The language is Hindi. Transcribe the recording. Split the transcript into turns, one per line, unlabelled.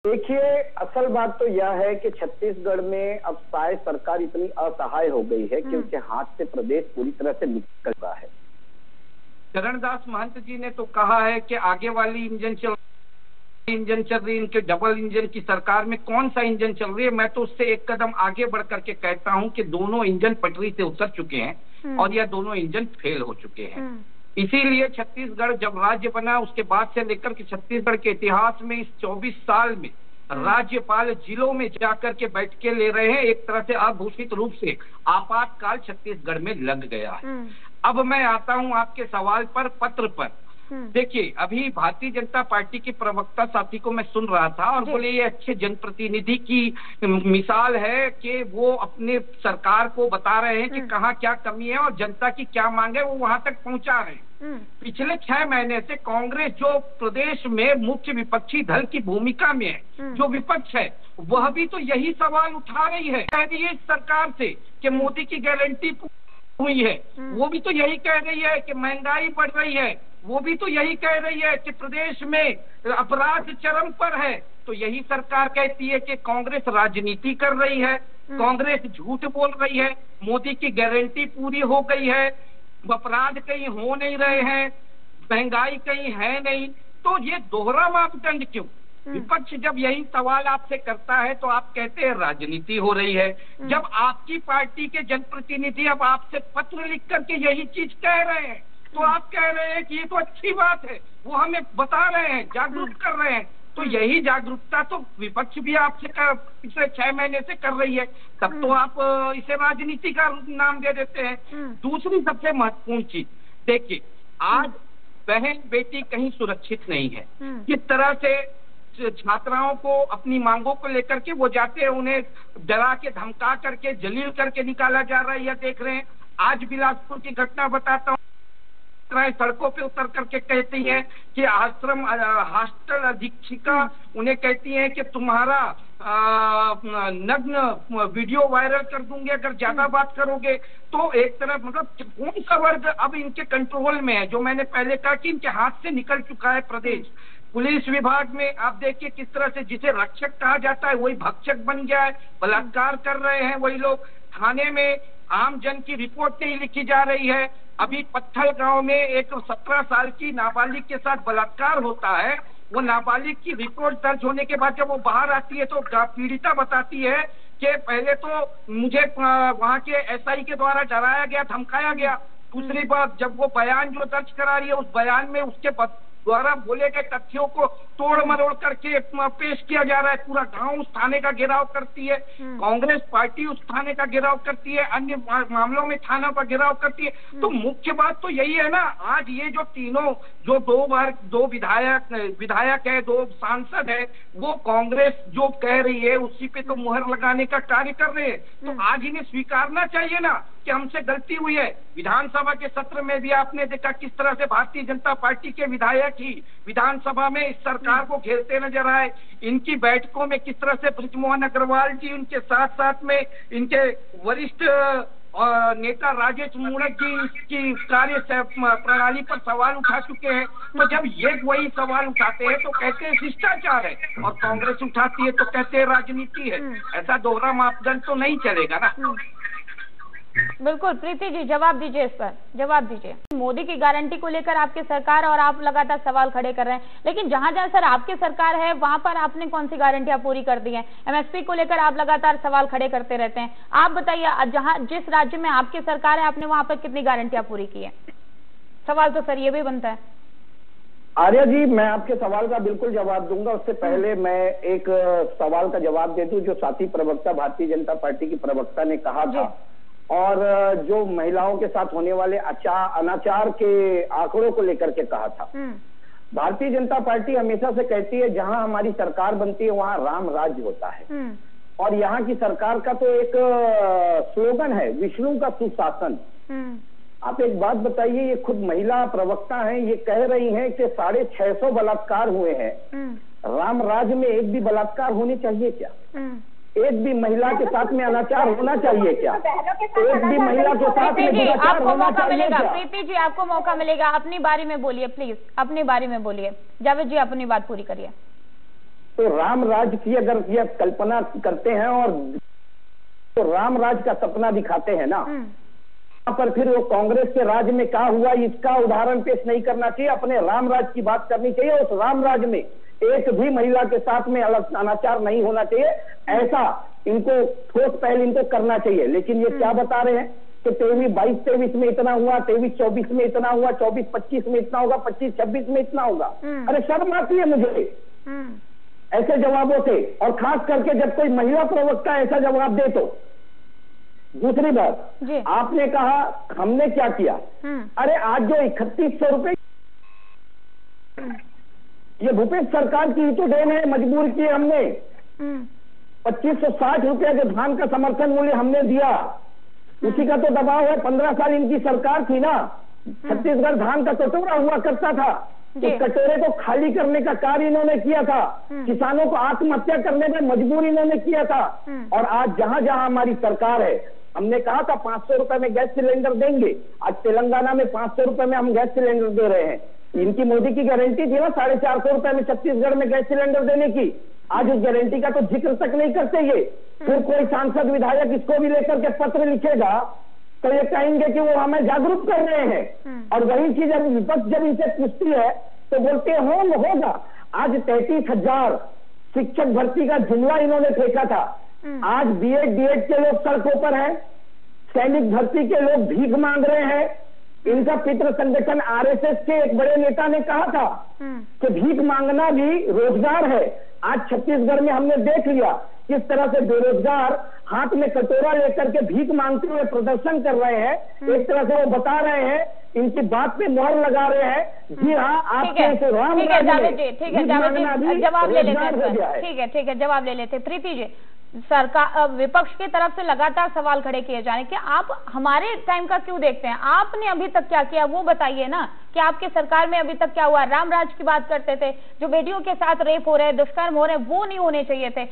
देखिए, असल बात तो यह है कि छत्तीसगढ़ में अब शायद सरकार इतनी असहाय हो गई है कि उसके हाथ से प्रदेश पूरी तरह से निकल रहा है।
चरणदास महंत जी ने तो कहा है कि आगे वाली इंजन चल रही, इनके डबल इंजन की सरकार में कौन सा इंजन चल रही है। मैं तो उससे एक कदम आगे बढ़ करके कहता हूं कि दोनों इंजन पटरी से उतर चुके हैं और यह दोनों इंजन फेल हो चुके हैं। इसीलिए छत्तीसगढ़ जब राज्य बना उसके बाद से लेकर के छत्तीसगढ़ के इतिहास में इस 24 साल में राज्यपाल जिलों में जाकर के बैठ के ले रहे हैं। एक तरह से अघोषित रूप से आपातकाल छत्तीसगढ़ में लग गया है। अब मैं आता हूं आपके सवाल पर, पत्र पर। देखिए, अभी भारतीय जनता पार्टी की प्रवक्ता साथी को मैं सुन रहा था और बोले ये अच्छे जनप्रतिनिधि की मिसाल है कि वो अपने सरकार को बता रहे हैं कि कहाँ क्या कमी है और जनता की क्या मांग है, वो वहां तक पहुंचा रहे हैं। पिछले 6 महीने से कांग्रेस जो प्रदेश में मुख्य विपक्षी दल की भूमिका में है, जो विपक्ष है, वह भी तो यही सवाल उठा रही है, कह रही है सरकार से कि मोदी की गारंटी हुई है। वो भी तो यही कह रही है कि महंगाई बढ़ रही है। वो भी तो यही कह रही है कि प्रदेश में अपराध चरम पर है। तो यही सरकार कहती है कि कांग्रेस राजनीति कर रही है, कांग्रेस झूठ बोल रही है, मोदी की गारंटी पूरी हो गई है, अपराध कहीं हो नहीं रहे हैं, महंगाई कहीं है नहीं। तो ये दोहरा मापदंड क्यों? विपक्ष जब यही सवाल आपसे करता है तो आप कहते हैं राजनीति हो रही है। जब आपकी पार्टी के जनप्रतिनिधि अब आपसे पत्र लिख करके यही चीज कह रहे हैं तो आप कह रहे हैं कि ये तो अच्छी बात है, वो हमें बता रहे हैं, जागरूक कर रहे हैं। तो यही जागरूकता तो विपक्ष भी आपसे पिछले 6 महीने से कर रही है, तब तो आप इसे राजनीति का नाम दे देते हैं। दूसरी सबसे महत्वपूर्ण चीज, देखिए, आज बहन बेटी कहीं सुरक्षित नहीं है। किस तरह से छात्राओं को अपनी मांगों को लेकर के वो जाते हैं, उन्हें डरा के धमका करके जलील करके निकाला जा रहा है, यह देख रहे हैं। आज बिलासपुर की घटना बताता हूँ, सड़कों पे उतर करके कहती है कि आश्रम हॉस्टल अधीक्षिका उन्हें कहती है कि तुम्हारा नग्न वीडियो वायरल कर दूंगी अगर ज्यादा बात करोगे। तो एक तरफ मतलब कौन सा वर्ग अब इनके कंट्रोल में है? जो मैंने पहले कहा कि इनके हाथ से निकल चुका है प्रदेश। पुलिस विभाग में आप देखिए किस तरह से जिसे रक्षक कहा जाता है वही भक्षक बन गया है, बलात्कार कर रहे हैं वही लोग। थाने में आम जन की रिपोर्ट नहीं लिखी जा रही है। अभी पत्थल गांव में एक 17 साल की नाबालिग के साथ बलात्कार होता है। वो नाबालिग की रिपोर्ट दर्ज होने के बाद जब वो बाहर आती है तो पीड़िता बताती है कि पहले तो मुझे वहां के एसआई के द्वारा डराया गया, धमकाया गया। दूसरी बात, जब वो बयान जो दर्ज करा रही है उस बयान में उसके द्वारा बोले गए तथ्यों को तोड़ मरोड़ करके पेश किया जा रहा है। पूरा गांव उस थाने का घेराव करती है, कांग्रेस पार्टी उस थाने का घेराव करती है, अन्य मामलों में थाना का घेराव करती है। तो मुख्य बात तो यही है ना, आज ये जो तीनों जो दो विधायक है, 2 सांसद है, वो कांग्रेस जो कह रही है उसी पे तो मुहर लगाने का कार्य कर रहे हैं। तो आज इन्हें स्वीकारना चाहिए ना कि हमसे गलती हुई है। विधानसभा के सत्र में भी आपने देखा किस तरह से भारतीय जनता पार्टी के विधायक ही विधानसभा में इस सरकार को घेरते नजर आए। इनकी बैठकों में किस तरह से बृजमोहन अग्रवाल जी, उनके साथ साथ में इनके वरिष्ठ नेता राजेश मूणत जी इसकी कार्य प्रणाली पर सवाल उठा चुके हैं। तो जब ये वही सवाल उठाते हैं तो कहते हैं शिष्टाचार है, और कांग्रेस उठाती है तो कहते हैं राजनीति है। ऐसा दोहरा मापदंड तो नहीं चलेगा ना।
बिल्कुल, प्रीति जी जवाब दीजिए, इस पर जवाब दीजिए। मोदी की गारंटी को लेकर आपकी सरकार और आप लगातार सवाल खड़े कर रहे हैं, लेकिन जहां जहां सर आपकी सरकार है वहां पर आपने कौन सी गारंटियां पूरी कर दी हैं? एमएसपी को लेकर आप लगातार सवाल खड़े करते रहते हैं। आप बताइए, जहां जिस राज्य में आपकी सरकार है आपने वहां पर कितनी गारंटियां पूरी की है? सवाल तो सर ये भी बनता है।
आर्या जी, मैं आपके सवाल का बिल्कुल जवाब दूंगा। उससे पहले मैं एक सवाल का जवाब दे दूं जो साथी प्रवक्ता भारतीय जनता पार्टी की प्रवक्ता ने कहा था, और जो महिलाओं के साथ होने वाले अनाचार के आंकड़ों को लेकर के कहा था। भारतीय जनता पार्टी हमेशा से कहती है जहां हमारी सरकार बनती है वहां राम राज्य होता है, और यहाँ की सरकार का तो एक स्लोगन है विष्णु का सुशासन। आप एक बात बताइए, ये खुद महिला प्रवक्ता हैं, ये कह रही हैं कि 650 बलात्कार हुए हैं। राम राज्य में एक भी बलात्कार होने चाहिए क्या? एक भी महिला के साथ में अनाचार होना चाहिए क्या? एक भी महिला के साथ में दुराचार होना चाहिए क्या?
प्रीति जी, आपको मौका मिलेगा, अपनी बारी में बोलिए प्लीज, अपनी बारी में बोलिए। जावेद जी अपनी बात पूरी करिए।
तो राम राज की अगर ये कल्पना करते हैं और तो राम राज का सपना दिखाते हैं ना, यहाँ पर फिर वो कांग्रेस के राज में क्या हुआ इसका उदाहरण पेश नहीं करना चाहिए, अपने राम राज की बात करनी चाहिए। उस राम राज में एक भी महिला के साथ में अनाचार नहीं होना चाहिए, ऐसा इनको ठोस पहल इनको करना चाहिए। लेकिन ये क्या बता रहे हैं कि 22-23 में इतना हुआ, 23-24 में इतना हुआ, 24-25 में इतना होगा, 25-26 में इतना होगा। अरे शर्म आती है मुझे ऐसे जवाबों से, और खास करके जब कोई महिला प्रवक्ता ऐसा जवाब दे तो। दूसरी बात, आपने कहा हमने क्या किया, अरे आज जो 3100 रुपए ये भूपेश सरकार की तो देन है, मजबूर किए हमने। 2560 रुपया जो धान का समर्थन मूल्य हमने दिया, उसी का तो दबाव है। 15 साल इनकी सरकार थी ना, छत्तीसगढ़ धान का कटोरा हुआ करता था, उस कटोरे को खाली करने का कार्य इन्होंने किया था, किसानों को आत्महत्या करने में मजबूर इन्होंने किया था। और आज जहां जहां हमारी सरकार है, हमने कहा था 500 रुपए में गैस सिलेंडर देंगे, आज तेलंगाना में 500 रुपए में हम गैस सिलेंडर दे रहे हैं। इनकी मोदी की गारंटी थी ना 450 रुपए में छत्तीसगढ़ में गैस सिलेंडर देने की, आज उस गारंटी का तो जिक्र तक नहीं करते ये। फिर कोई सांसद विधायक इसको भी लेकर के पत्र लिखेगा तो ये कहेंगे कि वो हमें जागरूक कर रहे हैं। और वही चीज अब विपक्ष जब इनसे पूछती है तो बोलते हैं होगा। आज 33,000 शिक्षक भर्ती का जुमला इन्होंने फेंका था, आज बीएड डीएड के लोग सड़कों पर हैं, सैनिक भर्ती के लोग भीख मांग रहे हैं। इनका पितृ संगठन आरएसएस के एक बड़े नेता ने कहा था कि भीख मांगना भी रोजगार है। आज छत्तीसगढ़ में हमने देख लिया किस तरह से बेरोजगार हाथ में कटोरा लेकर के भीख मांगते हुए प्रदर्शन कर रहे हैं। एक तरह से वो बता रहे हैं, इनकी बात पे मोहर लगा रहे हैं। जी हाँ, आपके
ठीक है जावेद जी, ठीक है जावेद जी, जवाब ले लेते हैं। ठीक है जवाब ले लेते। प्रीति जी, सरकार विपक्ष की तरफ से लगातार सवाल खड़े किए जा रहे हैं कि आप हमारे टाइम का क्यों देखते हैं, आपने अभी तक क्या किया वो बताइए ना, कि आपके सरकार में अभी तक क्या हुआ। राम राज की बात करते थे, जो बेटियों के साथ रेप हो रहे हैं, दुष्कर्म हो रहे हैं, वो नहीं होने चाहिए थे।